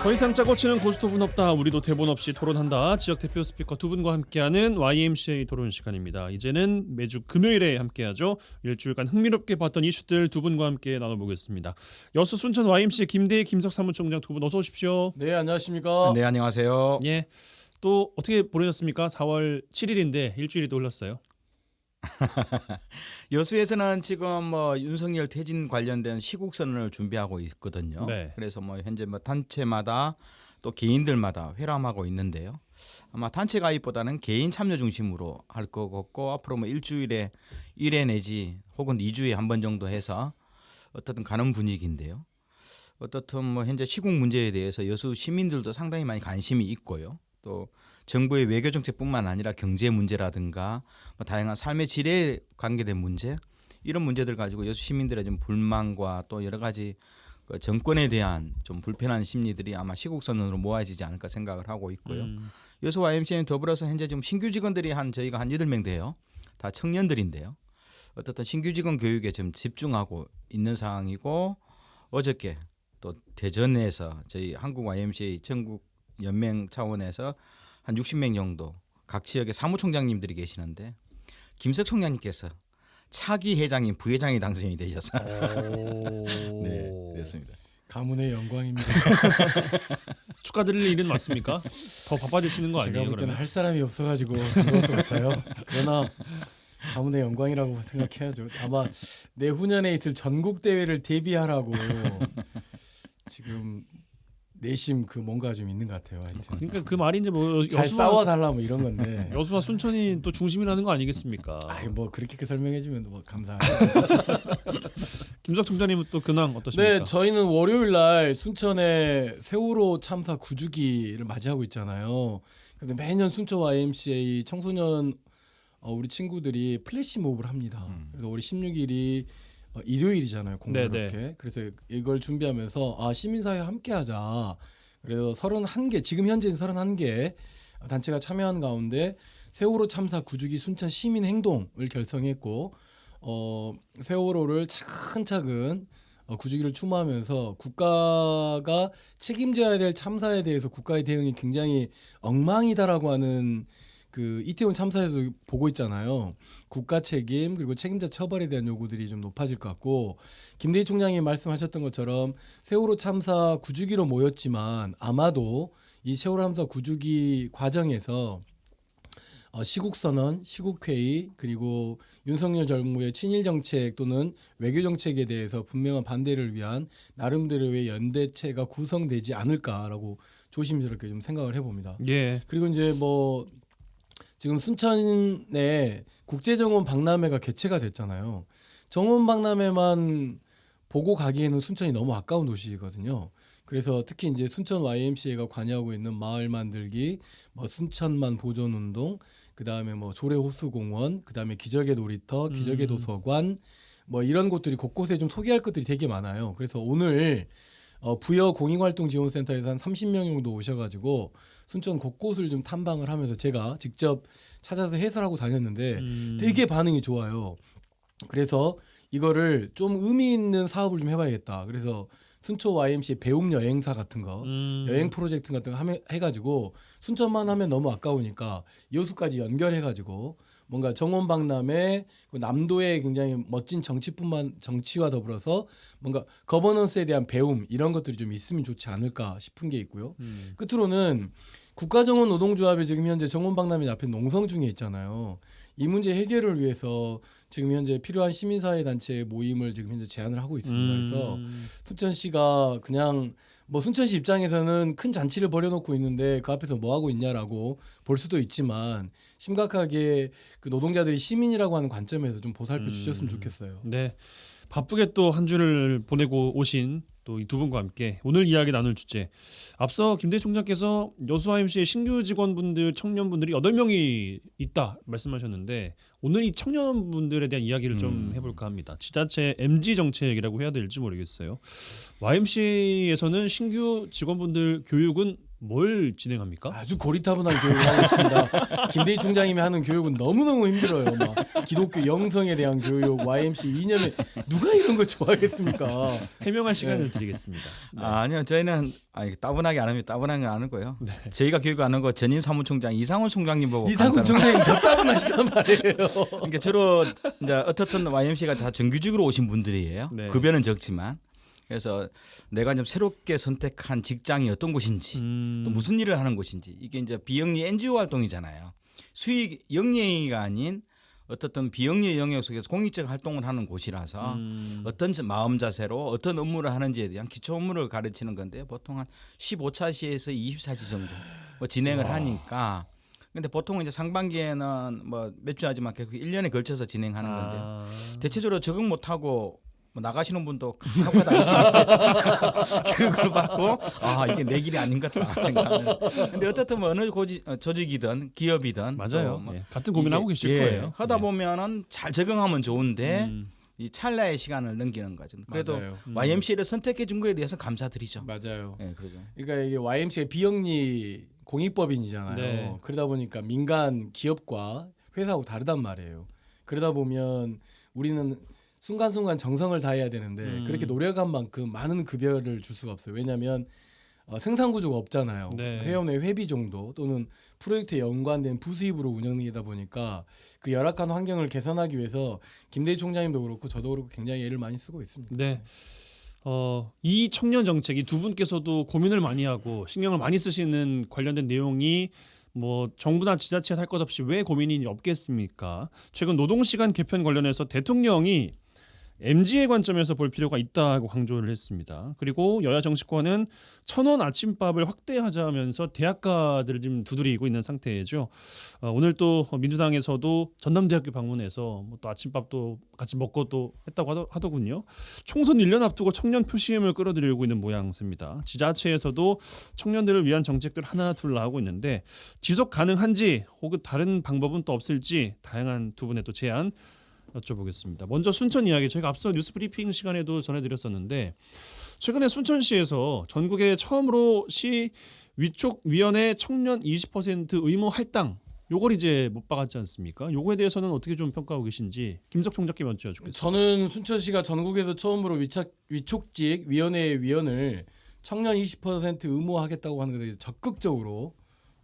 더 이상 짜고 치는 고스톱은 없다. 우리도 대본 없이 토론한다. 지역 대표 스피커 두 분과 함께하는 YMCA 토론 시간입니다. 이제는 매주 금요일에 함께하죠. 일주일간 흥미롭게 봤던 이슈들 두 분과 함께 나눠보겠습니다. 여수 순천 YMCA 김대희 김석 사무총장 두 분 어서 오십시오. 네, 안녕하십니까. 네, 안녕하세요. 예. 또 어떻게 보내셨습니까? 4월 7일인데 일주일이 또 흘렀어요. 여수에서는 지금 윤석열 퇴진 관련된 시국선언을 준비하고 있거든요. 네. 그래서 현재 단체마다 또 개인들마다 회람하고 있는데요. 아마 단체 가입보다는 개인 참여 중심으로 할 것 같고 앞으로 일주일에 1회 내지 혹은 2주에 한 번 정도 해서 어떻든 가는 분위기인데요. 어떻든 현재 시국 문제에 대해서 여수 시민들도 상당히 많이 관심이 있고요. 또 정부의 외교 정책뿐만 아니라 경제 문제라든가 다양한 삶의 질에 관계된 문제 이런 문제들 가지고 여수 시민들의 좀 불만과 또 여러 가지 그 정권에 대한 좀 불편한 심리들이 아마 시국선언으로 모아지지 않을까 생각을 하고 있고요. 여수 YMCA는 더불어서 현재 지금 신규 직원들이 저희가 한 8명 돼요. 다 청년들인데요. 어떻든 신규 직원 교육에 좀 집중하고 있는 상황이고 어저께 또 대전에서 저희 한국 YMCA 전국 연맹 차원에서 한 60명 정도 각 지역의 사무총장님들이 계시는데 김석 총장님께서 차기 회장인 부회장이 당선이 되셔서 네, 그렇습니다. 가문의 영광입니다. 축하드릴 일은 맞습니까? 더 바빠지시는 거 아니에요? 제가 볼 때는 그러면? 할 사람이 없어가지고 그런 것도 같아요. 그러나 가문의 영광이라고 생각해야죠. 아마 내후년에 있을 전국 대회를 대비하라고 지금 내심 그 뭔가 좀 있는 것 같아요. 하여튼. 그러니까 그 말이 이제 뭐 잘 싸워달라 뭐 이런 건데. 여수와 순천이 또 중심이라는 거 아니겠습니까? 아이 뭐 그렇게 설명해주면 뭐 감사하죠. 김석 총장님은 또 근황 어떠십니까? 네, 저희는 월요일 날 순천에 세월호 참사 9주기를 맞이하고 있잖아요. 그래서 매년 순천 YMCA 청소년 우리 친구들이 플래시몹을 합니다. 그래서 우리 16일이 일요일이잖아요. 공교롭게. 그래서 이걸 준비하면서 시민사회 함께하자. 그래서 31개 지금 현재는 31개 단체가 참여한 가운데 세월호 참사 9주기 순천 시민행동을 결성했고 세월호를 차근차근 9주기를 추모하면서 국가가 책임져야 될 참사에 대해서 국가의 대응이 굉장히 엉망이다라고 하는 그 이태원 참사에서 보고 있잖아요. 국가 책임 그리고 책임자 처벌에 대한 요구들이 좀 높아질 것 같고 김대희 총장이 말씀하셨던 것처럼 세월호 참사 9주기로 모였지만 아마도 이 세월호 참사 9주기 과정에서 시국선언, 시국회의 그리고 윤석열 정부의 친일 정책 또는 외교 정책에 대해서 분명한 반대를 위한 나름대로의 연대체가 구성되지 않을까라고 조심스럽게 좀 생각을 해봅니다. 예. 그리고 이제 지금 순천에 국제정원 박람회가 개최가 됐잖아요. 정원 박람회만 보고 가기에는 순천이 너무 아까운 도시거든요. 그래서 특히 이제 순천 YMCA가 관여하고 있는 마을 만들기, 순천만 보존운동, 그 다음에 조례호수공원, 그 다음에 기적의 놀이터, 기적의 도서관, 이런 곳들이 곳곳에 좀 소개할 것들이 되게 많아요. 그래서 오늘 부여 공익활동지원센터에서 한 30명 정도 오셔가지고 순천 곳곳을 좀 탐방을 하면서 제가 직접 찾아서 해설하고 다녔는데 되게 반응이 좋아요. 그래서 이거를 좀 의미 있는 사업을 좀 해봐야겠다. 그래서 순천 YMCA 배움 여행사 같은 거, 여행 프로젝트 같은 거 해가지고 순천만 하면 너무 아까우니까 여수까지 연결해가지고 뭔가 정원박람회 남도의 굉장히 멋진 정치와 더불어서 뭔가 거버넌스에 대한 배움 이런 것들이 좀 있으면 좋지 않을까 싶은 게 있고요. 끝으로는 국가정원 노동조합이 지금 현재 정원박람회 앞에 농성 중에 있잖아요. 이 문제 해결을 위해서 지금 현재 필요한 시민사회 단체의 모임을 지금 현재 제안을 하고 있습니다. 그래서 순천시가 그냥 순천시 입장에서는 큰 잔치를 벌여놓고 있는데 그 앞에서 뭐 하고 있냐라고 볼 수도 있지만 심각하게 그 노동자들이 시민이라고 하는 관점에서 좀 보살펴 주셨으면 좋겠어요. 네. 바쁘게 또 한 주를 보내고 오신 또 이 두 분과 함께 오늘 이야기 나눌 주제. 앞서 김대희 총장께서 여수 YMCA 신규 직원분들, 청년분들이 8명이 있다 말씀하셨는데 오늘 이 청년분들에 대한 이야기를 좀 해볼까 합니다. 지자체 MG 정책이라고 해야 될지 모르겠어요. YMCA에서는 신규 직원분들 교육은 뭘 진행합니까? 아주 고리타분한 교육을 하고 있습니다. 김대희 총장님이 하는 교육은 너무너무 힘들어요. 막 기독교 영성에 대한 교육, YMC 이념에 누가 이런 거 좋아하겠습니까? 해명할 시간을 드리겠습니다. 네. 아니요, 저희는 따분하게 안 합니다. 따분하게 안 하고요. 저희가 교육하는 거 전임 사무총장 이상훈 총장님 보고 이상훈 총장님 더 따분하시단 말이에요. 그러니까 주로 이제 어떻든 YMC가 다 정규직으로 오신 분들이에요. 네. 급여는 적지만. 그래서 내가 좀 새롭게 선택한 직장이 어떤 곳인지 또 무슨 일을 하는 곳인지 이게 이제 비영리 NGO 활동이잖아요. 수익 영리가 아닌 어떻든 비영리 영역 속에서 공익적 활동을 하는 곳이라서 어떤 마음 자세로 어떤 업무를 하는지에 대한 기초 업무를 가르치는 건데 보통 한 15차시에서 24시 정도 뭐 진행을 하니까 근데 보통 이제 상반기에는 뭐 몇 주 하지만 계속 1년에 걸쳐서 진행하는 건데요. 대체적으로 적응 못하고 뭐 나가시는 분도 간혹 가다 있어요. 교육을 받고 이게 내 길이 아닌 것 같다 생각하는. 근데 어떻든 뭐 어느 조직이든 기업이든 맞아요. 뭐 예, 같은 고민하고 계실 예, 거예요. 하다 예. 보면은 잘 적응하면 좋은데 이 찰나의 시간을 넘기는 거죠. 그래도 맞아요. YMCA를 선택해 준 거에 대해서 감사드리죠. 맞아요. 예, 그러죠. 그러니까 이게 YMCA 비영리 공익법인이잖아요. 네. 그러다 보니까 민간 기업과 회사하고 다르단 말이에요. 그러다 보면 우리는 순간순간 정성을 다해야 되는데 그렇게 노력한 만큼 많은 급여를 줄 수가 없어요. 왜냐하면 생산 구조가 없잖아요. 네. 회원의 회비 정도 또는 프로젝트에 연관된 부수입으로 운영되다 보니까 그 열악한 환경을 개선하기 위해서 김대희 총장님도 그렇고 저도 그렇고 굉장히 애를 많이 쓰고 있습니다. 네. 이 청년 정책이 두 분께서도 고민을 많이 하고 신경을 많이 쓰시는 관련된 내용이 뭐 정부나 지자체 할 것 없이 왜 고민이 없겠습니까? 최근 노동시간 개편 관련해서 대통령이 MG의 관점에서 볼 필요가 있다고 강조를 했습니다. 그리고 여야 정치권은 1,000원 아침밥을 확대하자면서 대학가들을 지금 두드리고 있는 상태죠. 오늘 또 민주당에서도 전남대학교 방문해서 뭐 또 아침밥도 같이 먹고 또 했다고 하더군요. 총선 1년 앞두고 청년 표심을 끌어들이고 있는 모양새입니다. 지자체에서도 청년들을 위한 정책들 하나 둘 나오고 있는데 지속 가능한지 혹은 다른 방법은 또 없을지 다양한 두 분의 또 제안 여쭤보겠습니다. 먼저 순천 이야기 저희가 앞서 뉴스 브리핑 시간에도 전해드렸었는데 최근에 순천시에서 전국에 처음으로 시 위촉위원회 청년 20% 의무 할당 요걸 이제 못 박았지 않습니까? 요거에 대해서는 어떻게 좀 평가하고 계신지 김석 총장께 먼저 여쭙겠습니다. 저는 순천시가 전국에서 처음으로 위촉직 위원회 위원을 청년 20% 의무화하겠다고 하는 것에 적극적으로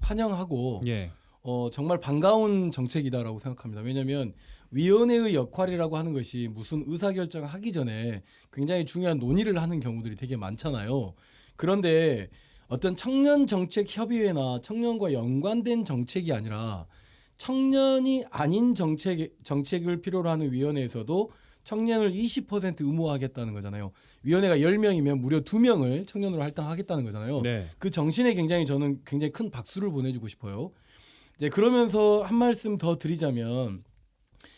환영하고 예. 정말 반가운 정책이다라고 생각합니다. 왜냐하면 위원회의 역할이라고 하는 것이 무슨 의사결정을 하기 전에 굉장히 중요한 논의를 하는 경우들이 되게 많잖아요. 그런데 어떤 청년 정책 협의회나 청년과 연관된 정책이 아니라 청년이 아닌 정책을 필요로 하는 위원회에서도 청년을 20% 의무화하겠다는 거잖아요. 위원회가 10명이면 무려 2명을 청년으로 할당하겠다는 거잖아요. 네. 그 정신에 저는 굉장히 큰 박수를 보내주고 싶어요. 이제 그러면서 한 말씀 더 드리자면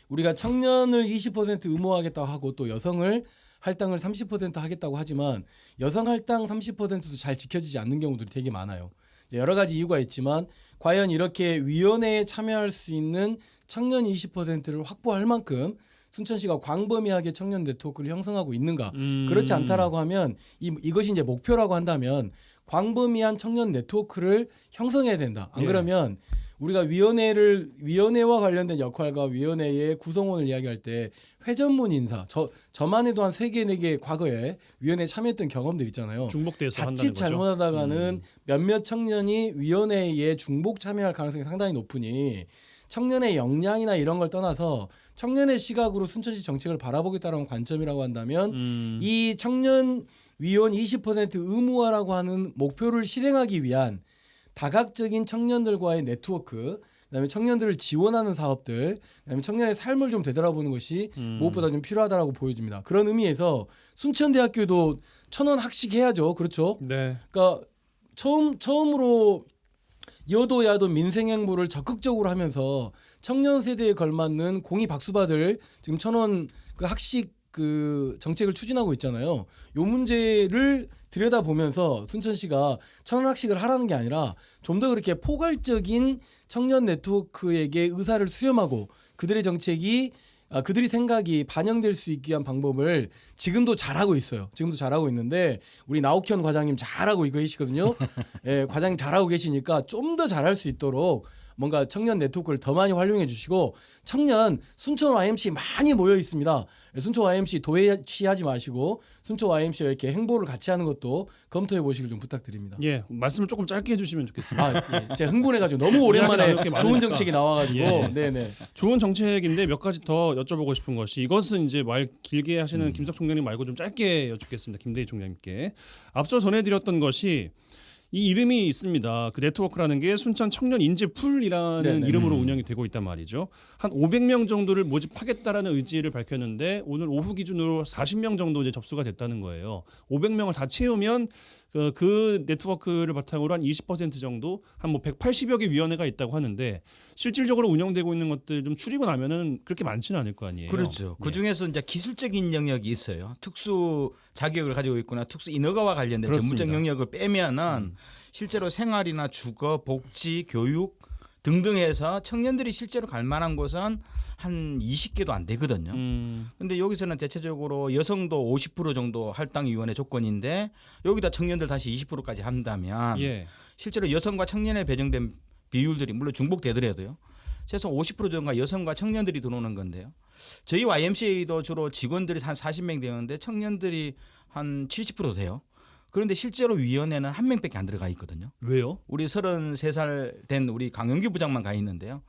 우리가 청년을 20% 의무화하겠다고 하고 또 여성을 할당을 30% 하겠다고 하지만 여성 할당 30%도 잘 지켜지지 않는 경우들이 되게 많아요. 여러 가지 이유가 있지만 과연 이렇게 위원회에 참여할 수 있는 청년 20%를 확보할 만큼 순천시가 광범위하게 청년 네트워크를 형성하고 있는가? 그렇지 않다라고 하면 이것이 이제 목표라고 한다면 광범위한 청년 네트워크를 형성해야 된다. 안 그러면 우리가 위원회와 관련된 역할과 위원회의 구성원을 이야기할 때 회전문 인사 저만 해도 한 3개 4개 과거에 위원회에 참여했던 경험들 있잖아요. 중복돼서 한다는 자칫 거죠. 잘못하다가는 몇몇 청년이 위원회에 중복 참여할 가능성이 상당히 높으니 청년의 역량이나 이런 걸 떠나서 청년의 시각으로 순천시 정책을 바라보겠다는 관점이라고 한다면 이 청년 위원 20% 의무화라고 하는 목표를 실행하기 위한 다각적인 청년들과의 네트워크, 그다음에 청년들을 지원하는 사업들, 그다음에 청년의 삶을 좀 되돌아보는 것이 무엇보다 좀 필요하다라고 보여집니다. 그런 의미에서 순천대학교도 1,000원 학식해야죠. 그렇죠? 네. 그러니까 처음으로 여도 야도 민생행보를 적극적으로 하면서 청년 세대에 걸맞는 공이 박수받을 지금 1,000원 그 학식 그 정책을 추진하고 있잖아요. 요 문제를 들여다보면서 순천시가 1,000원 학식을 하라는 게 아니라 좀 더 그렇게 포괄적인 청년 네트워크에게 의사를 수렴하고 그들의 정책이 그들이 생각이 반영될 수 있게 한 방법을 지금도 잘하고 있어요. 지금도 잘하고 있는데 우리 나옥현 과장님 잘하고 계시거든요. 예, 과장님 잘하고 계시니까 좀 더 잘할 수 있도록 뭔가 청년 네트워크를 더 많이 활용해 주시고 청년 순천 YMC 많이 모여 있습니다. 순천 YMC 도외시하지 마시고 순천 YMC와 이렇게 행보를 같이 하는 것도 검토해 보시길 좀 부탁드립니다. 예, 말씀을 조금 짧게 해주시면 좋겠습니다. 예, 제가 흥분해가지고 너무 오랜만에 이야기 나눌 게 좋은 많으니까. 정책이 나와가지고 예. 네네. 좋은 정책인데 몇 가지 더 여쭤보고 싶은 것이 이것은 이제 말 길게 하시는 김석 총장님 말고 좀 짧게 여쭙겠습니다. 김대희 총장님께 앞서 전해드렸던 것이 이 이름이 있습니다. 그 네트워크라는 게 순천 청년 인재 풀이라는 네네. 이름으로 운영이 되고 있단 말이죠. 한 500명 정도를 모집하겠다라는 의지를 밝혔는데 오늘 오후 기준으로 40명 정도 이제 접수가 됐다는 거예요. 500명을 다 채우면 그 네트워크를 바탕으로 한 20% 정도 한 뭐 180여 개 위원회가 있다고 하는데 실질적으로 운영되고 있는 것들 좀 추리고 나면은 그렇게 많지는 않을 거 아니에요. 그렇죠. 그 중에서 이제 기술적인 영역이 있어요. 특수 자격을 가지고 있거나 특수 인허가와 관련된 그렇습니다. 전문적 영역을 빼면은 실제로 생활이나 주거, 복지, 교육 등등해서 청년들이 실제로 갈 만한 곳은 한 20개도 안 되거든요. 근데 여기서는 대체적으로 여성도 50% 정도 할당위원회 조건인데 여기다 청년들 다시 20%까지 한다면 예. 실제로 여성과 청년에 배정된 비율들이 물론 중복되더라도요. 최소 50% 정도가 여성과 청년들이 들어오는 건데요. 저희 YMCA도 주로 직원들이 한 40명 되는데 청년들이 한 70% 돼요. 그런데 실제로 위원회는 한 명밖에 안 들어가 있거든요. 왜요? 우리 33살 된 우리 강영규 부장만 가 있는데요.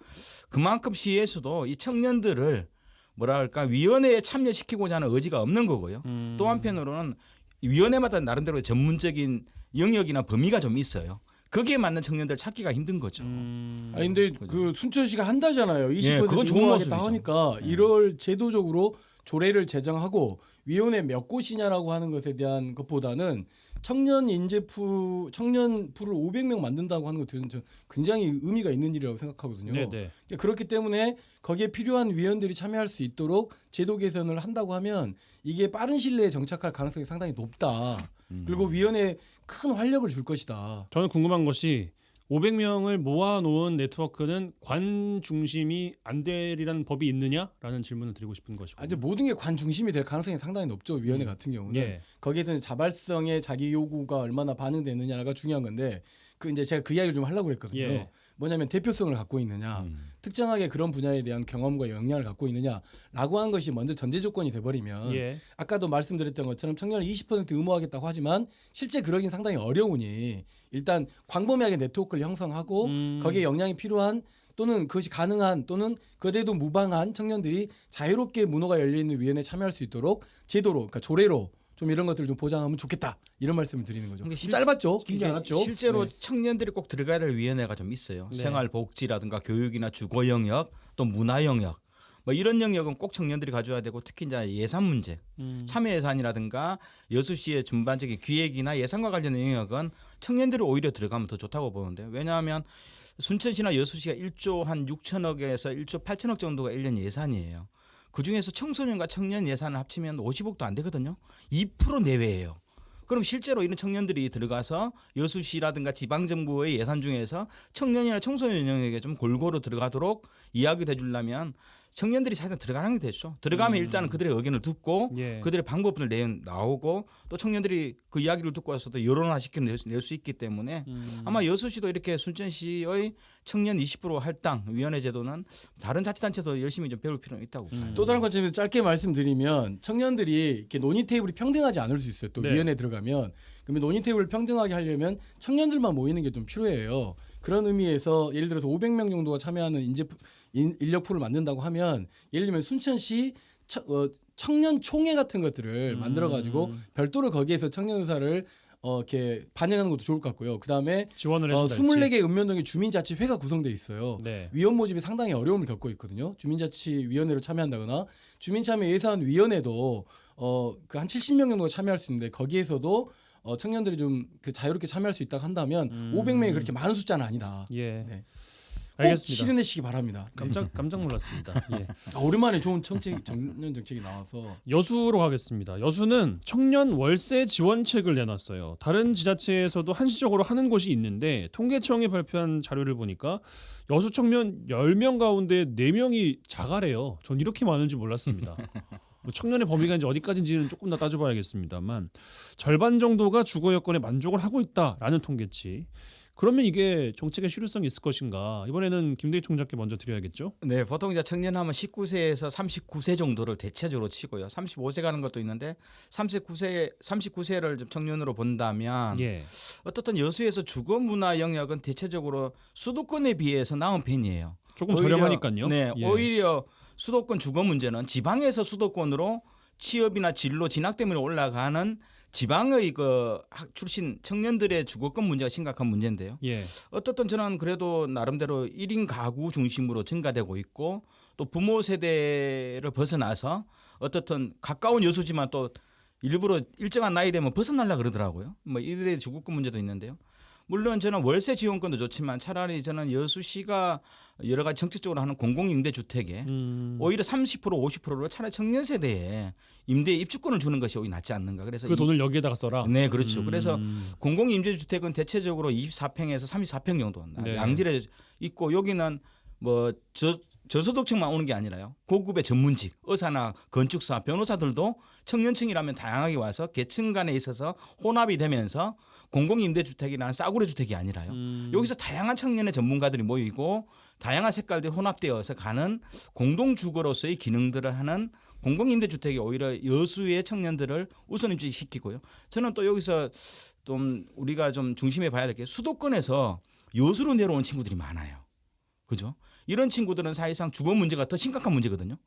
그만큼 시에서도 이 청년들을 뭐랄까 위원회에 참여시키고자 하는 의지가 없는 거고요. 또 한편으로는 위원회마다 나름대로 전문적인 영역이나 범위가 좀 있어요. 거기에 맞는 청년들 찾기가 힘든 거죠. 아니 근데 그 순천시가 한다잖아요. 20% 그건 좋은 유무하겠다 모습이죠. 하니까 이럴 제도적으로 조례를 제정하고 위원회 몇 곳이냐라고 하는 것에 대한 것보다는 청년 풀을 500명 만든다고 하는 것들은 굉장히 의미가 있는 일이라고 생각하거든요. 네네. 그렇기 때문에 거기에 필요한 위원들이 참여할 수 있도록 제도 개선을 한다고 하면 이게 빠른 시일 내에 정착할 가능성이 상당히 높다. 그리고 위원회에 큰 활력을 줄 것이다. 저는 궁금한 것이 500명을 모아놓은 네트워크는 관 중심이 안 되리라는 법이 있느냐라는 질문을 드리고 싶은 것이고. 이제 모든 게 관 중심이 될 가능성이 상당히 높죠. 위원회 같은 경우는 예. 거기에 대한 자발성의 자기 요구가 얼마나 반영되느냐가 중요한 건데 이제 제가 그 이야기를 좀 하려고 그랬거든요. 예. 뭐냐면 대표성을 갖고 있느냐, 특정하게 그런 분야에 대한 경험과 역량을 갖고 있느냐라고 하는 것이 먼저 전제 조건이 돼버리면 예. 아까도 말씀드렸던 것처럼 청년을 20% 의무화하겠다고 하지만 실제 그러긴 상당히 어려우니 일단 광범위하게 네트워크를 형성하고 거기에 역량이 필요한 또는 그것이 가능한 또는 그래도 무방한 청년들이 자유롭게 문호가 열려있는 위원회에 참여할 수 있도록 제도로 그러니까 조례로 좀 이런 것들을 좀 보장하면 좋겠다 이런 말씀을 드리는 거죠. 그러니까 짧았죠, 길지 않았죠. 실제로 네. 청년들이 꼭 들어가야 될 위원회가 좀 있어요. 네. 생활복지라든가 교육이나 주거 영역, 또 문화 영역, 뭐 이런 영역은 꼭 청년들이 가져야 되고 특히 이제 예산 문제, 참여 예산이라든가 여수시의 전반적인 기획이나 예산과 관련된 영역은 청년들이 오히려 들어가면 더 좋다고 보는데 왜냐하면 순천시나 여수시가 1조 한 6천억에서 1조 8천억 정도가 1년 예산이에요. 그중에서 청소년과 청년 예산을 합치면 50억도 안 되거든요. 2% 내외예요. 그럼 실제로 이런 청년들이 들어가서 여수시라든가 지방정부의 예산 중에서 청년이나 청소년 영역에 좀 골고루 들어가도록 이야기를 해주려면 청년들이 사실 들어가는 게 되죠. 들어가면 일단은 그들의 의견을 듣고 예. 그들의 방법을 나오고 또 청년들이 그 이야기를 듣고 와서도 여론화시켜 낼 수 있기 때문에 아마 여수시도 이렇게 순천시의 청년 20% 할당 위원회 제도는 다른 자치단체도 열심히 좀 배울 필요는 있다고 봐요. 또 다른 관점에서 짧게 말씀드리면 청년들이 이렇게 논의 테이블이 평등하지 않을 수 있어요. 또 네. 위원회에 들어가면 그러면 논의 테이블을 평등하게 하려면 청년들만 모이는 게 좀 필요해요. 그런 의미에서 예를 들어서 500명 정도가 참여하는 인력 풀을 만든다고 하면 예를 들면 순천시 청년 총회 같은 것들을 만들어 가지고 별도로 거기에서 청년 의사를 이렇게 반영하는 것도 좋을 것 같고요. 그다음에 지원을 해준다. 24개 읍면동에 주민자치회가 구성돼 있어요. 네. 위원 모집이 상당히 어려움을 겪고 있거든요. 주민자치위원회로 참여한다거나 주민참여예산위원회도 그 한 70명 정도가 참여할 수 있는데 거기에서도 청년들이 좀 그 자유롭게 참여할 수 있다고 한다면 500명이 그렇게 많은 숫자는 아니다. 예. 네. 알겠습니다. 실현해주시기 바랍니다. 깜짝 놀랐습니다. 예. 오랜만에 좋은 청년 정책이 나와서 여수로 가겠습니다. 여수는 청년 월세 지원책을 내놨어요. 다른 지자체에서도 한시적으로 하는 곳이 있는데 통계청이 발표한 자료를 보니까 여수 청년 10명 가운데 4명이 자가래요. 전 이렇게 많은지 몰랐습니다. 뭐 청년의 범위가 이제 어디까지인지는 조금 더 따져봐야겠습니다만 절반 정도가 주거 여건에 만족을 하고 있다라는 통계치. 그러면 이게 정책의 실효성이 있을 것인가? 이번에는 김대희 총장께 먼저 드려야겠죠. 네, 보통 이제 청년하면 19세에서 39세 정도를 대체적으로 치고요. 35세 가는 것도 있는데 39세를 좀 청년으로 본다면 예. 어떻든 여수에서 주거 문화 영역은 대체적으로 수도권에 비해서 나은 편이에요. 조금 오히려, 저렴하니까요. 네, 예. 오히려 수도권 주거 문제는 지방에서 수도권으로 취업이나 진로 진학 때문에 올라가는 지방의 그 출신 청년들의 주거권 문제가 심각한 문제인데요. 예. 어떻든 저는 그래도 나름대로 1인 가구 중심으로 증가되고 있고 또 부모 세대를 벗어나서 어떻든 가까운 여수지만 또 일부러 일정한 나이 되면 벗어나려 그러더라고요. 뭐 이들의 주거권 문제도 있는데요. 물론 저는 월세 지원권도 좋지만 차라리 저는 여수시가 여러 가지 정책적으로 하는 공공임대주택에 오히려 30% 50%로 차라리 청년 세대에 임대 입주권을 주는 것이 오히려 낫지 않는가. 그래서 그 돈을 여기에다가 써라. 네, 그렇죠. 그래서 공공임대주택은 대체적으로 24평에서 34평 정도 네. 양질에 있고 여기는 뭐 저소득층만 오는 게 아니라요. 고급의 전문직, 의사나 건축사, 변호사들도 청년층이라면 다양하게 와서 계층 간에 있어서 혼합이 되면서 공공임대주택이라는 싸구려 주택이 아니라요. 여기서 다양한 청년의 전문가들이 모이고 다양한 색깔들이 혼합되어서 가는 공동주거로서의 기능들을 하는 공공임대주택이 오히려 여수의 청년들을 우선임시키고요. 저는 또 여기서 좀 우리가 좀 중심에 봐야 될 게 수도권에서 여수로 내려오는 친구들이 많아요. 그죠? 이런 친구들은 사실상 주거 문제가 더 심각한 문제거든요.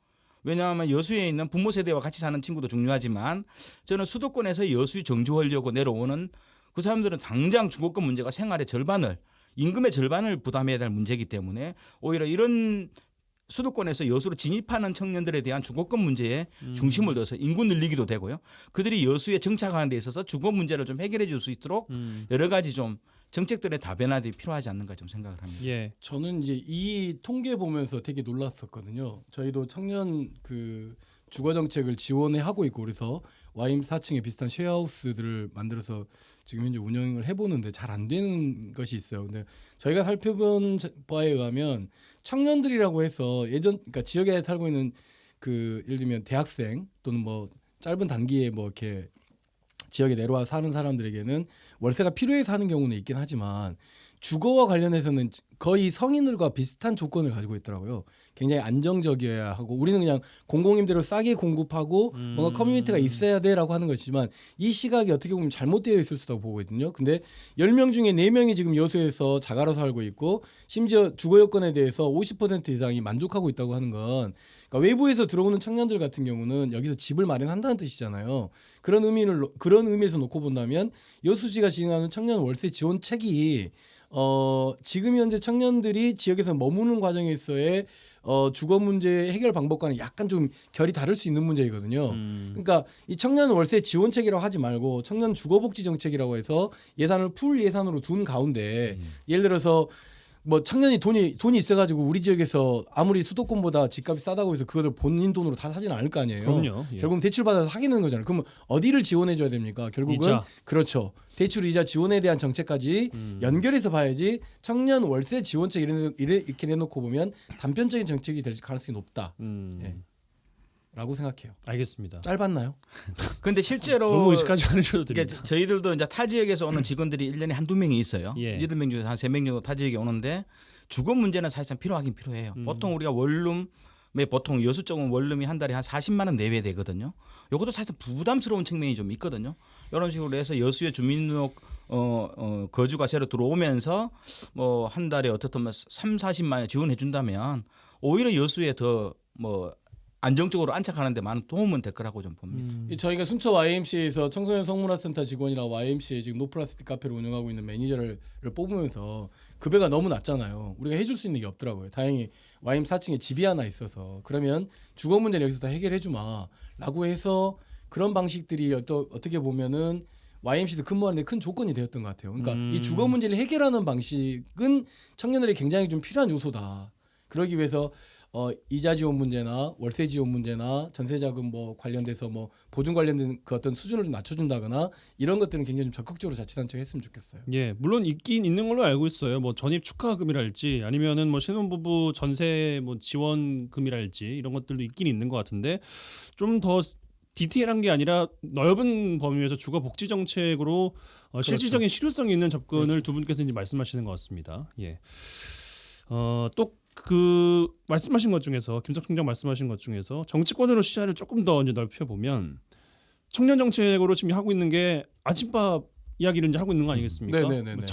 왜냐하면 여수에 있는 부모 세대와 같이 사는 친구도 중요하지만 저는 수도권에서 여수 정주하려고 내려오는 그 사람들은 당장 주거권 문제가 생활의 절반을 임금의 절반을 부담해야 될 문제이기 때문에 오히려 이런 수도권에서 여수로 진입하는 청년들에 대한 주거권 문제에 중심을 둬서 인구 늘리기도 되고요. 그들이 여수에 정착하는 데 있어서 주거 문제를 좀 해결해 줄 수 있도록 여러 가지 좀 정책들의 다변화들이 필요하지 않는가 좀 생각을 합니다. 예. 저는 이제 이 통계 보면서 되게 놀랐었거든요. 저희도 청년 그 주거 정책을 지원해 하고 있고 그래서 와임 4층에 비슷한 쉐어하우스들을 만들어서 지금 현재 운영을 해보는데 잘 안 되는 것이 있어요. 근데 저희가 살펴본 바에 의하면 청년들이라고 해서 예전 그러니까 지역에 살고 있는 그 예를 들면 대학생 또는 뭐 짧은 단기에 뭐 이렇게 지역에 내려와 사는 사람들에게는 월세가 필요해서 하는 경우는 있긴 하지만 주거와 관련해서는 거의 성인들과 비슷한 조건을 가지고 있더라고요. 굉장히 안정적이어야 하고 우리는 그냥 공공임대로 싸게 공급하고 뭔가 커뮤니티가 있어야 돼라고 하는 것이지만 이 시각이 어떻게 보면 잘못되어 있을 수도 보거든요. 근데 10명 중에 4명이 지금 여수에서 자가로 살고 있고 심지어 주거 여건에 대해서 50% 이상이 만족하고 있다고 하는 건 그러니까 외부에서 들어오는 청년들 같은 경우는 여기서 집을 마련한다는 뜻이잖아요. 그런 의미에서 놓고 본다면 여수시가 진행하는 청년 월세 지원책이 지금 현재 청년들이 지역에서 머무는 과정에서의 주거 문제 해결 방법과는 약간 좀 결이 다를 수 있는 문제이거든요. 그러니까 이 청년 월세 지원책이라고 하지 말고 청년 주거복지 정책이라고 해서 예산을 풀 예산으로 둔 가운데 예를 들어서 뭐 청년이 돈이 있어가지고 우리 지역에서 아무리 수도권보다 집값이 싸다고 해서 그거를 본인 돈으로 다 사지는 않을 거 아니에요. 그럼요. 예. 결국은 대출 받아서 사기는 거잖아요. 그러면 어디를 지원해줘야 됩니까? 결국은 이자. 그렇죠. 대출 이자 지원에 대한 정책까지 연결해서 봐야지 청년 월세 지원책 이렇게 내놓고 보면 단편적인 정책이 될 가능성이 높다. 예. 라고 생각해요. 알겠습니다. 짧았나요? 근데 실제로 너무 의식하지 않으셔도 됩니다. 그러니까 저희들도 이제 타 지역에서 오는 직원들이 1년에 한두 명이 있어요. 예. 8명 중에 한 3명 정도 타 지역에 오는데 주거 문제는 사실상 필요하긴 필요해요. 보통 우리가 원룸에 보통 여수 쪽은 원룸이 한 달에 한 40만 원 내외 되거든요. 이것도 사실 부담스러운 측면이 좀 있거든요. 이런 식으로 해서 여수의 주민등록 거주가 새로 들어오면서 뭐 한 달에 어떻든 3, 40만 원 지원해 준다면 오히려 여수에 더 뭐 안정적으로 안착하는 데 많은 도움은 될 거라고 좀 봅니다. 저희가 순천 YMCA에서 청소년 성문화센터 직원이랑 YMCA 지금 노플라스틱 카페를 운영하고 있는 매니저를 뽑으면서 급여가 너무 낮잖아요. 우리가 해줄 수 있는 게 없더라고요. 다행히 YM 4층에 집이 하나 있어서 그러면 주거 문제는 여기서 다 해결해 주마라고 해서 그런 방식들이 어떻게 보면은 YMC도 근무하는 데 큰 조건이 되었던 것 같아요. 그러니까 이 음. 주거 문제를 해결하는 방식은 청년들이 굉장히 좀 필요한 요소다. 그러기 위해서 이자 지원 문제나 월세 지원 문제나 전세 자금 뭐 관련돼서 뭐 보증 관련된 그 어떤 수준을 좀 낮춰준다거나 이런 것들은 굉장히 좀 적극적으로 자치단체가 했으면 좋겠어요. 예, 물론 있긴 있는 걸로 알고 있어요. 뭐 전입 축하금이랄지 아니면은 뭐 신혼부부 전세 뭐 지원금이랄지 이런 것들도 있긴 있는 것 같은데 좀 더 디테일한 게 아니라 넓은 범위에서 주거 복지 정책으로 실질적인 실효성이 있는 접근을 그렇죠. 두 분께서 이제 말씀하시는 것 같습니다. 예. 또 그 말씀하신 것 중에서 김석 총장 말씀하신 것 중에서 정치권으로 시야를 조금 더 이제 넓혀 보면 청년 정책으로 지금 하고 있는 게 아침밥 이야기를 이제 하고 있는 거 아니겠습니까? 네네네네. 뭐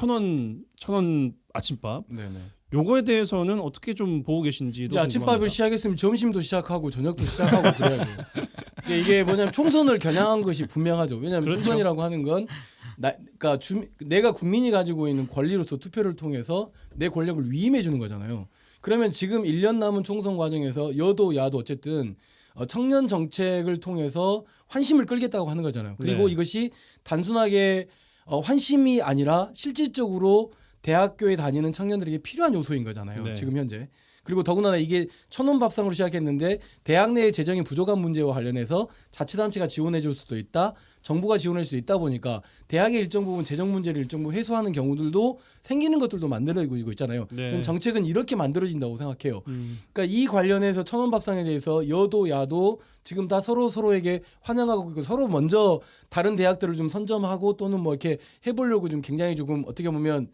천원 아침밥. 네네. 요거에 대해서는 어떻게 좀 보고 계신지도 이제 아침밥을 궁금합니다. 시작했으면 점심도 시작하고 저녁도 시작하고 그래야죠. 이게 뭐냐면 총선을 겨냥한 것이 분명하죠. 왜냐하면 그렇죠. 총선이라고 하는 건 그러니까 내가 국민이 가지고 있는 권리로서 투표를 통해서 내 권력을 위임해 주는 거잖아요. 그러면 지금 1년 남은 총선 과정에서 여도 야도 어쨌든 청년 정책을 통해서 환심을 끌겠다고 하는 거잖아요. 그리고 네. 이것이 단순하게 환심이 아니라 실질적으로 대학교에 다니는 청년들에게 필요한 요소인 거잖아요. 네. 지금 현재. 그리고 더군다나 이게 천원 밥상으로 시작했는데 대학 내의 재정이 부족한 문제와 관련해서 자치단체가 지원해 줄 수도 있다. 정부가 지원할 수 있다 보니까 대학의 일정 부분 재정 문제를 일정 부분 해소하는 경우들도 생기는 것들도 만들어지고 있잖아요. 네. 저는 정책은 이렇게 만들어진다고 생각해요. 그러니까 이 관련해서 천원 밥상에 대해서 여도 야도 지금 다 서로에게 환영하고 있고 서로 먼저 다른 대학들을 좀 선점하고 또는 뭐 이렇게 해보려고 좀 굉장히 조금 어떻게 보면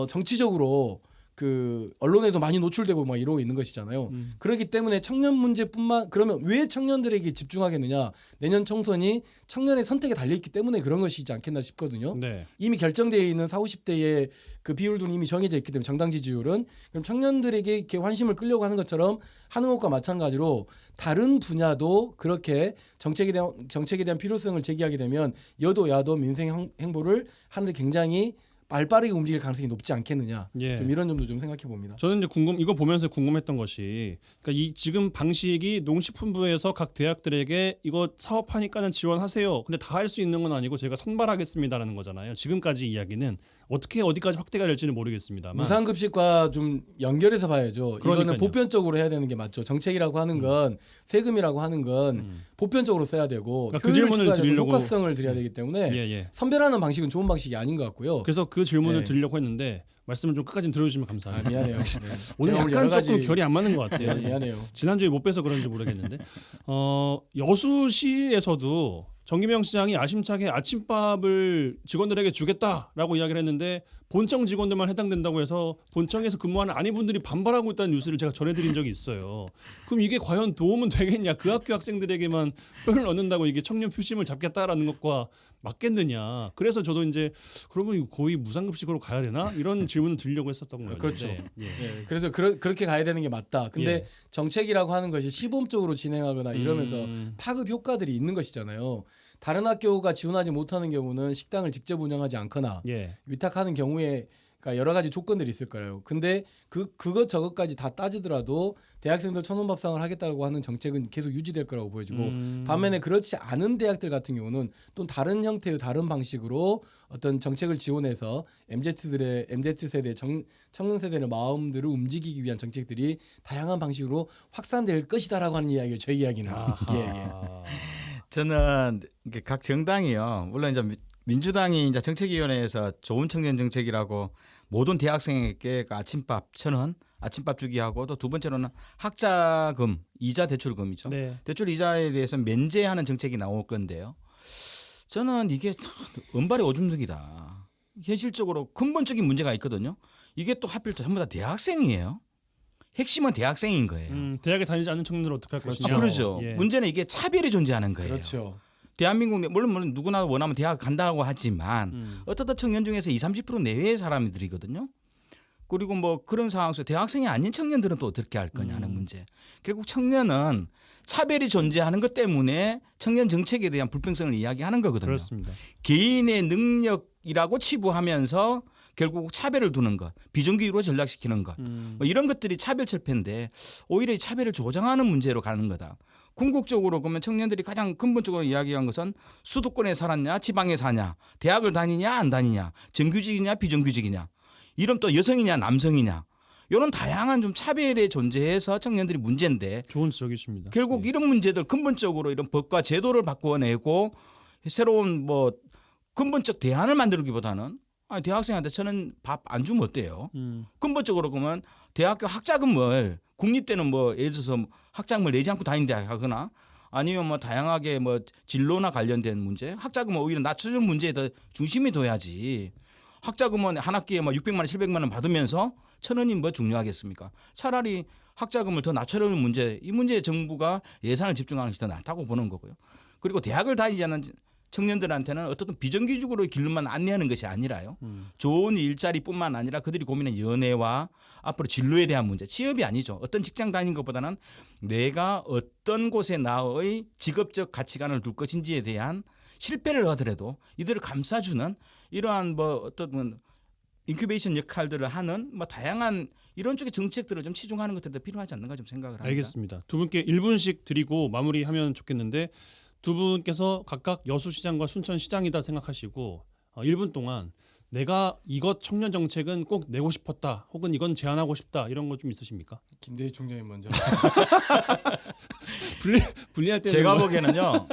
정치적으로 그 언론에도 많이 노출되고 막 이러고 있는 것이잖아요. 그렇기 때문에 청년 문제뿐만 그러면 왜 청년들에게 집중하겠느냐? 내년 총선이 청년의 선택에 달려 있기 때문에 그런 것이지 않겠나 싶거든요. 네. 이미 결정되어 있는 40, 50대의 그 비율도 이미 정해져 있기 때문에 정당 지지율은 그럼 청년들에게 이렇게 환심을 끌려고 하는 것처럼 하는 것과 마찬가지로 다른 분야도 그렇게 정책에 대한 필요성을 제기하게 되면 여도 야도 민생 행보를 하는데 굉장히 발빠르게 움직일 가능성이 높지 않겠느냐. 예. 좀 이런 점도 좀 생각해 봅니다. 저는 이제 이거 보면서 궁금했던 것이 그러니까 이 지금 방식이 농식품부에서 각 대학들에게 이거 사업하니까는 지원하세요. 근데 다 할 수 있는 건 아니고 저희가 선발하겠습니다라는 거잖아요. 지금까지 이야기는 어떻게 어디까지 확대가 될지는 모르겠습니다만 무상급식과 좀 연결해서 봐야죠. 그러니까요. 이거는 보편적으로 해야 되는 게 맞죠. 정책이라고 하는 건 세금이라고 하는 건 보편적으로 써야 되고 그러니까 그 효율을 질문을 추가하고 드리려고- 효과성을 드려야 되기 때문에 예. 선별하는 방식은 좋은 방식이 아닌 것 같고요. 그래서 그 질문을 네. 드리려고 했는데 말씀을 좀 끝까지 들어주시면 감사하겠습니다. 미안해요. 네. 오늘 제가 약간 여러 가지- 조금 결이 안 맞는 것 같아요. 네, 미안해요. 지난주에 못 빼서 그런지 모르겠는데 여수시에서도 정기명 시장이 야심차게 아침밥을 직원들에게 주겠다라고 이야기를 했는데 본청 직원들만 해당된다고 해서 본청에서 근무하는 아내분들이 반발하고 있다는 뉴스를 제가 전해드린 적이 있어요. 그럼 이게 과연 도움은 되겠냐? 그 학교 학생들에게만 표를 얻는다고 이게 청년 표심을 잡겠다라는 것과 맞겠느냐? 그래서 저도 이제 그러면 이거 거의 무상급식으로 가야 되나? 이런 질문을 드리려고 했었던 거예요. 그렇죠. 예. 네, 그래서 그렇게 가야 되는 게 맞다. 근데 예. 정책이라고 하는 것이 시범적으로 진행하거나 이러면서 파급 효과들이 있는 것이잖아요. 다른 학교가 지원하지 못하는 경우는 식당을 직접 운영하지 않거나 예. 위탁하는 경우에 그러니까 여러 가지 조건들이 있을 거예요. 근데 그것 저것까지 다 따지더라도 대학생들 천원 밥상을 하겠다고 하는 정책은 계속 유지될 거라고 보여지고 반면에 그렇지 않은 대학들 같은 경우는 또 다른 형태의 다른 방식으로 어떤 정책을 지원해서 MZ 세대 청년 세대의 마음들을 움직이기 위한 정책들이 다양한 방식으로 확산될 것이다라고 하는 이야기예요. 저희 이야기는. 예. 저는 이게 각 정당이요. 물론 이제 민주당이 이제 정책위원회에서 좋은 청년 정책이라고 모든 대학생에게 그 아침밥 1,000원 아침밥 주기 하고 또 두 번째로는 학자금 이자 대출금이죠. 네. 대출 이자에 대해서 면제하는 정책이 나올 건데요. 저는 이게 참 은발의 오줌누기다. 현실적으로 근본적인 문제가 있거든요. 이게 또 하필 또 전부 다 대학생이에요. 핵심은 대학생인 거예요. 대학에 다니지 않는 청년들은 어떻게 할 그렇죠. 것이냐. 그렇죠. 예. 문제는 이게 차별이 존재하는 거예요. 그렇죠. 대한민국 물론 누구나 원하면 대학 간다고 하지만 어떻든 청년 중에서 20-30% 내외의 사람들이거든요. 그리고 뭐 그런 상황 속에 대학생이 아닌 청년들은 또 어떻게 할 거냐 하는 문제. 결국 청년은 차별이 존재하는 것 때문에 청년 정책에 대한 불평성을 이야기하는 거거든요. 그렇습니다. 개인의 능력이라고 치부하면서 결국 차별을 두는 것, 비정규직으로 전락시키는 것, 뭐 이런 것들이 차별철폐인데 오히려 이 차별을 조장하는 문제로 가는 거다. 궁극적으로 그러면 청년들이 가장 근본적으로 이야기한 것은 수도권에 살았냐, 지방에 사냐, 대학을 다니냐, 안 다니냐, 정규직이냐, 비정규직이냐, 이런 또 여성이냐, 남성이냐, 이런 다양한 좀 차별의 존재해서 청년들이 문제인데 좋은 지적이십니다. 결국 이런 문제들 근본적으로 이런 법과 제도를 바꾸어내고 새로운 뭐 근본적 대안을 만들기보다는 아니, 대학생한테 저는 밥 안 주면 어때요? 근본적으로 그러면 대학교 학자금을 국립대는 뭐 예를 들어서 학자금을 내지 않고 다닌다 하거나 아니면 뭐 다양하게 뭐 진로나 관련된 문제, 학자금을 오히려 낮춰주는 문제에 더 중심이 둬야지. 학자금은 한 학기에 뭐 600만 원, 700만 원 받으면서 1,000원이 뭐 중요하겠습니까? 차라리 학자금을 더 낮춰주는 문제, 이 문제에 정부가 예산을 집중하는 것이 더 낫다고 보는 거고요. 그리고 대학을 다니지 않는 청년들한테는 어떻든 비정규직으로 길로만 안내하는 것이 아니라요. 좋은 일자리뿐만 아니라 그들이 고민하는 연애와 앞으로 진로에 대한 문제, 취업이 아니죠. 어떤 직장 다니는 것보다는 내가 어떤 곳에 나의 직업적 가치관을 둘 것인지에 대한 실패를 하더라도 이들을 감싸주는 이러한 뭐 어떤 인큐베이션 역할들을 하는 뭐 다양한 이런 쪽의 정책들을 좀 치중하는 것들도 필요하지 않는가 좀 생각을 합니다. 알겠습니다. 두 분께 1분씩 드리고 마무리하면 좋겠는데 두 분께서 각각 여수시장과 순천시장이다 생각하시고 1분 동안 내가 이것 청년 정책은 꼭 내고 싶었다 혹은 이건 제안하고 싶다 이런 거 좀 있으십니까? 김대희 총장님 먼저. 분리할 때는 제가 뭐- 보기에는요.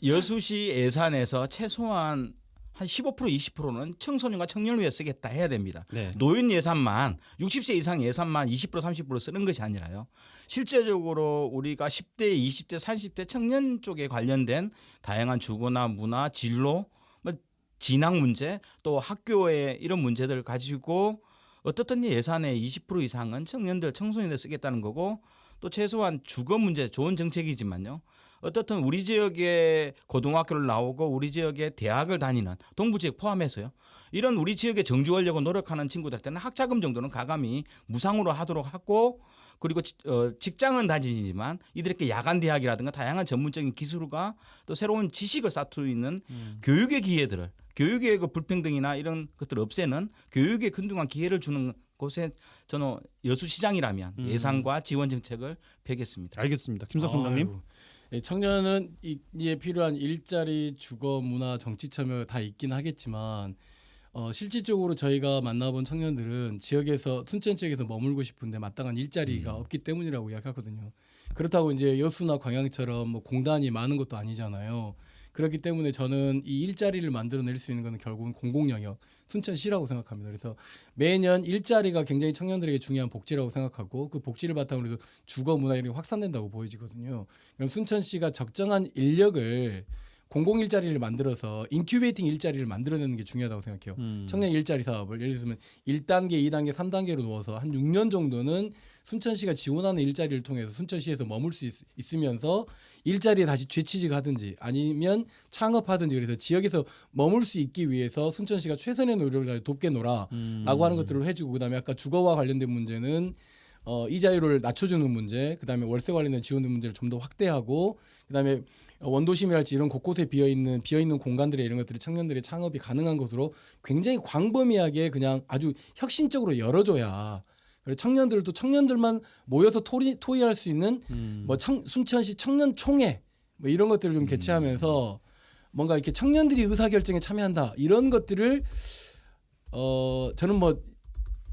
여수시 예산에서 최소한 한 15% 20%는 청소년과 청년을 위해 쓰겠다 해야 됩니다. 네. 노인 예산만 60세 이상 예산만 20% 30% 쓰는 것이 아니라요. 실제적으로 우리가 10대, 20대, 30대 청년 쪽에 관련된 다양한 주거나 문화, 진로, 뭐 진학 문제, 또 학교의 이런 문제들을 가지고 어떻든 예산의 20% 이상은 청년들, 청소년들 쓰겠다는 거고 또 최소한 주거 문제 좋은 정책이지만요. 어떻든 우리 지역에 고등학교를 나오고 우리 지역에 대학을 다니는 동부 지역 포함해서요. 이런 우리 지역에 정주하려고 노력하는 친구들한테는 학자금 정도는 가감히 무상으로 하도록 하고 그리고 직장은 다니지만 이들에게 야간 대학이라든가 다양한 전문적인 기술과 또 새로운 지식을 쌓을 수 있는 교육의 기회들을 교육의 그 불평등이나 이런 것들을 없애는 교육의 균등한 기회를 주는 곳에 저는 여수시장이라면 예산과 지원 정책을 펴겠습니다. 알겠습니다. 김석 총장님. 아이고. 예, 청년은 이에 필요한 일자리, 주거, 문화, 정치 참여 다 있긴 하겠지만 실질적으로 저희가 만나본 청년들은 지역에서 순천 지역에서 머물고 싶은데 마땅한 일자리가 없기 때문이라고 이야기하거든요. 그렇다고 이제 여수나 광양처럼 뭐 공단이 많은 것도 아니잖아요. 그렇기 때문에 저는 이 일자리를 만들어낼 수 있는 것은 결국은 공공영역, 순천시라고 생각합니다. 그래서 매년 일자리가 굉장히 청년들에게 중요한 복지라고 생각하고 그 복지를 바탕으로 해서 주거, 문화 이런 게 확산된다고 보여지거든요. 그럼 순천시가 적정한 인력을 공공 일자리를 만들어서 인큐베이팅 일자리를 만들어내는 게 중요하다고 생각해요. 청년 일자리 사업을 예를 들면 1단계, 2단계, 3단계로 놓아서 한 6년 정도는 순천시가 지원하는 일자리를 통해서 순천시에서 머물 수 있으면서 일자리에 다시 재취직하든지 아니면 창업하든지 그래서 지역에서 머물 수 있기 위해서 순천시가 최선의 노력을 다해 돕게 놀아라고 하는 것들을 해주고 그다음에 아까 주거와 관련된 문제는 이자율을 낮춰주는 문제, 그다음에 월세 관련된 지원된 문제를 좀 더 확대하고 그다음에 원도심이랄지 이런 곳곳에 비어있는 공간들에 이런 것들이 청년들의 창업이 가능한 것으로 굉장히 광범위하게 그냥 아주 혁신적으로 열어줘야 그리고 청년들도 청년들만 모여서 토의할 수 있는 뭐 순천시 청년총회 뭐 이런 것들을 좀 개최하면서 뭔가 이렇게 청년들이 의사결정에 참여한다 이런 것들을 저는 뭐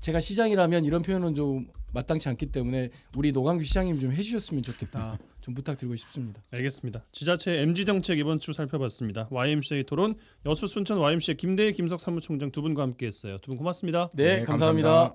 제가 시장이라면 이런 표현은 좀 마땅치 않기 때문에 우리 노광규 시장님 좀 해주셨으면 좋겠다. 좀 부탁드리고 싶습니다. 알겠습니다. 지자체 MG 정책 이번 주 살펴봤습니다. YMCA 토론 여수 순천 YMCA 김대희 김석 사무총장 두 분과 함께했어요. 두 분 고맙습니다. 네, 감사합니다.